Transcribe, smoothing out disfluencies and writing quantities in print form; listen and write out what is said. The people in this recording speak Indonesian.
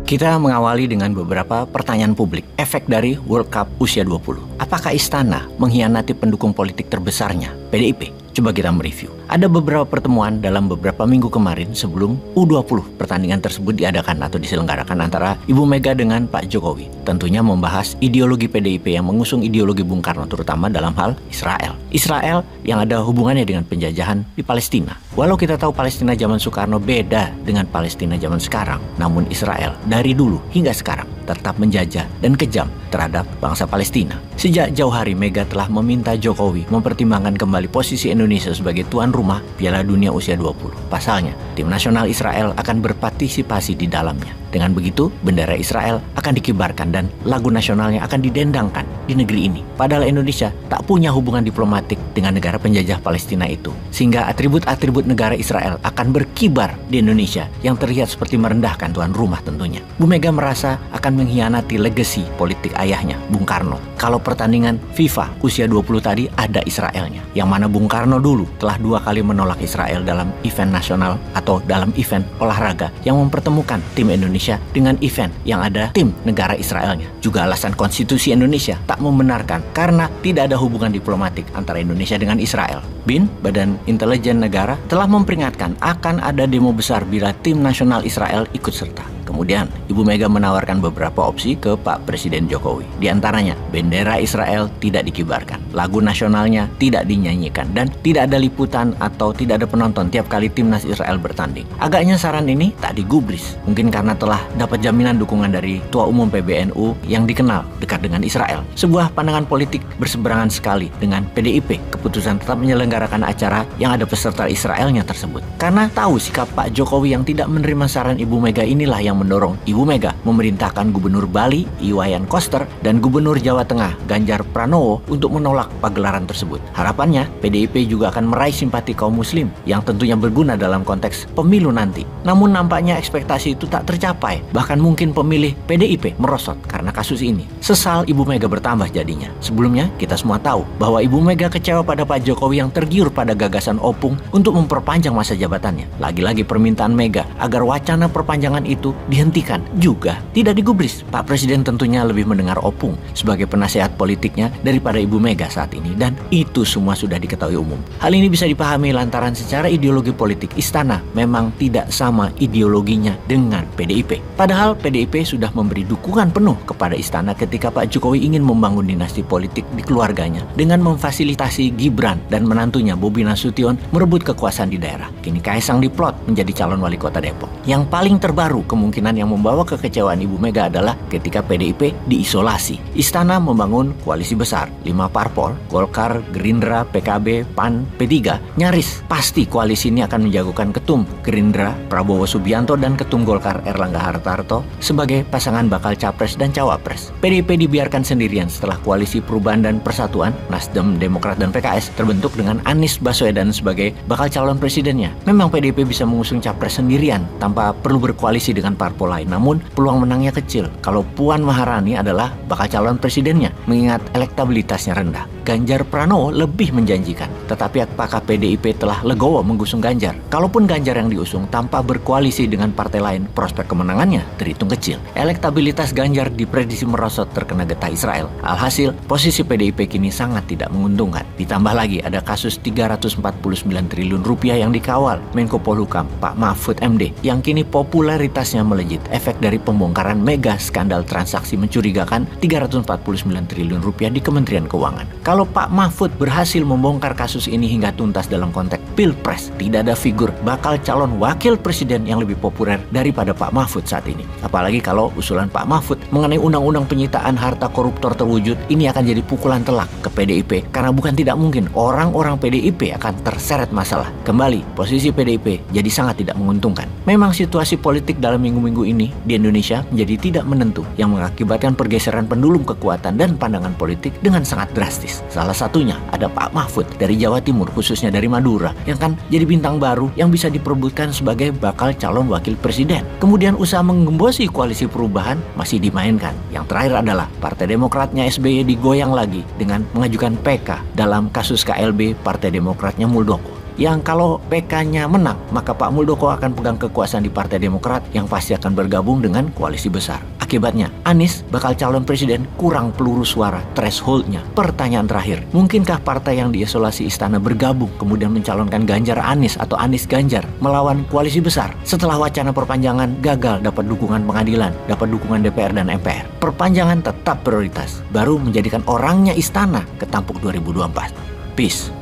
Kita mengawali dengan beberapa pertanyaan publik. Efek dari World Cup usia 20. Apakah Istana mengkhianati pendukung politik terbesarnya, PDIP? Coba kita mereview. Ada beberapa pertemuan dalam beberapa minggu kemarin sebelum U20 pertandingan tersebut diadakan atau diselenggarakan antara Ibu Mega dengan Pak Jokowi. Tentunya membahas ideologi PDIP yang mengusung ideologi Bung Karno terutama dalam hal Israel. Israel yang ada hubungannya dengan penjajahan di Palestina. Walau kita tahu Palestina zaman Soekarno beda dengan Palestina zaman sekarang, namun Israel dari dulu hingga sekarang tetap menjajah dan kejam terhadap bangsa Palestina. Sejak jauh hari Mega telah meminta Jokowi mempertimbangkan kembali posisi Indonesia sebagai tuan rumah Piala Dunia usia 20. Pasalnya, tim nasional Israel akan berpartisipasi di dalamnya. Dengan begitu, bendera Israel akan dikibarkan dan lagu nasionalnya akan didendangkan di negeri ini. Padahal Indonesia tak punya hubungan diplomatik dengan negara penjajah Palestina itu. Sehingga atribut-atribut negara Israel akan berkibar di Indonesia yang terlihat seperti merendahkan tuan rumah tentunya. Bu Mega merasa akan mengkhianati legasi politik ayahnya, Bung Karno. Kalau pertandingan FIFA usia 20 tadi ada Israelnya. Yang mana Bung Karno dulu telah 2 kali menolak Israel dalam event nasional atau dalam event olahraga yang mempertemukan tim Indonesia dengan event yang ada tim negara Israelnya. Juga alasan konstitusi Indonesia tak membenarkan karena tidak ada hubungan diplomatik antara Indonesia dengan Israel. BIN, Badan Intelijen Negara, telah memperingatkan akan ada demo besar bila tim nasional Israel ikut serta. Kemudian, Ibu Mega menawarkan beberapa opsi ke Pak Presiden Jokowi. Di antaranya, bendera Israel tidak dikibarkan, lagu nasionalnya tidak dinyanyikan, dan tidak ada liputan atau tidak ada penonton tiap kali timnas Israel bertanding. Agaknya saran ini tak digubris, mungkin karena telah dapat jaminan dukungan dari Ketua Umum PBNU yang dikenal dekat dengan Israel. Sebuah pandangan politik berseberangan sekali dengan PDIP, keputusan tetap menyelenggarakan acara yang ada peserta Israelnya tersebut. Karena tahu sikap Pak Jokowi yang tidak menerima saran Ibu Mega inilah yang mendorong Ibu Mega memerintahkan Gubernur Bali Iwayan Koster dan Gubernur Jawa Tengah Ganjar Pranowo untuk menolak pagelaran tersebut. Harapannya PDIP juga akan meraih simpati kaum muslim yang tentunya berguna dalam konteks pemilu nanti. Namun nampaknya ekspektasi itu tak tercapai. Bahkan mungkin pemilih PDIP merosot karena kasus ini. Sesal Ibu Mega bertambah jadinya. Sebelumnya kita semua tahu bahwa Ibu Mega kecewa pada Pak Jokowi yang tergiur pada gagasan Opung untuk memperpanjang masa jabatannya. Lagi-lagi permintaan Mega agar wacana perpanjangan itu dihentikan juga tidak digubris. Pak Presiden tentunya lebih mendengar Opung sebagai penasehat politiknya daripada Ibu Mega saat ini, dan itu semua sudah diketahui umum. Hal ini bisa dipahami lantaran secara ideologi politik Istana memang tidak sama ideologinya dengan PDIP. Padahal PDIP sudah memberi dukungan penuh kepada Istana ketika Pak Jokowi ingin membangun dinasti politik di keluarganya dengan memfasilitasi Gibran dan menantunya Bobi Nasution merebut kekuasaan di daerah. Kini Kaisang diplot menjadi calon wali kota Depok. Yang paling terbaru kemungkinan yang membawa kekecewaan Ibu Mega adalah ketika PDIP diisolasi. Istana membangun koalisi besar, 5 parpol, Golkar, Gerindra, PKB, PAN, P3. Nyaris pasti koalisi ini akan menjagokan ketum Gerindra Prabowo Subianto dan ketum Golkar Erlangga Hartarto sebagai pasangan bakal capres dan cawapres. PDIP dibiarkan sendirian setelah koalisi Perubahan dan Persatuan, Nasdem, Demokrat, dan PKS terbentuk dengan Anies Baswedan sebagai bakal calon presidennya. Memang PDIP bisa mengusung capres sendirian tanpa perlu berkoalisi dengan parpol lain, namun peluang menangnya kecil kalau Puan Maharani adalah bakal calon presidennya mengingat elektabilitasnya rendah. Ganjar Pranowo lebih menjanjikan, tetapi apakah PDIP telah legowo mengusung Ganjar? Kalaupun Ganjar yang diusung tanpa berkoalisi dengan partai lain, prospek kemenangannya terhitung kecil. Elektabilitas Ganjar diprediksi merosot terkena getah Israel. Alhasil, posisi PDIP kini sangat tidak menguntungkan. Ditambah lagi ada kasus 349 triliun rupiah yang dikawal Menko Polhukam Pak Mahfud MD yang kini popularitasnya melejit efek dari pembongkaran mega skandal transaksi mencurigakan 349 triliun rupiah di Kementerian Keuangan. Kalau Pak Mahfud berhasil membongkar kasus ini hingga tuntas dalam konteks Pilpres, tidak ada figur bakal calon wakil presiden yang lebih populer daripada Pak Mahfud saat ini. Apalagi kalau usulan Pak Mahfud mengenai undang-undang penyitaan harta koruptor terwujud, ini akan jadi pukulan telak ke PDIP karena bukan tidak mungkin orang-orang PDIP akan terseret masalah. Kembali, posisi PDIP jadi sangat tidak menguntungkan. Memang situasi politik dalam minggu-minggu ini di Indonesia menjadi tidak menentu yang mengakibatkan pergeseran pendulum kekuatan dan pandangan politik dengan sangat drastis. Salah satunya ada Pak Mahfud dari Jawa Timur, khususnya dari Madura, yang kan jadi bintang baru yang bisa diperebutkan sebagai bakal calon wakil presiden. Kemudian usaha menggembosi koalisi perubahan masih dimainkan. Yang terakhir adalah Partai Demokratnya SBY digoyang lagi dengan mengajukan PK dalam kasus KLB Partai Demokratnya Muldoko. yang kalau PK-nya menang, maka Pak Muldoko akan pegang kekuasaan di Partai Demokrat yang pasti akan bergabung dengan koalisi besar. Akibatnya, Anies bakal calon presiden kurang peluru suara, threshold-nya. Pertanyaan terakhir, mungkinkah partai yang diisolasi istana bergabung kemudian mencalonkan Ganjar Anies atau Anies Ganjar melawan koalisi besar? Setelah wacana perpanjangan gagal dapat dukungan pengadilan, dapat dukungan DPR dan MPR, perpanjangan tetap prioritas, baru menjadikan orangnya istana ketampuk 2024. Peace.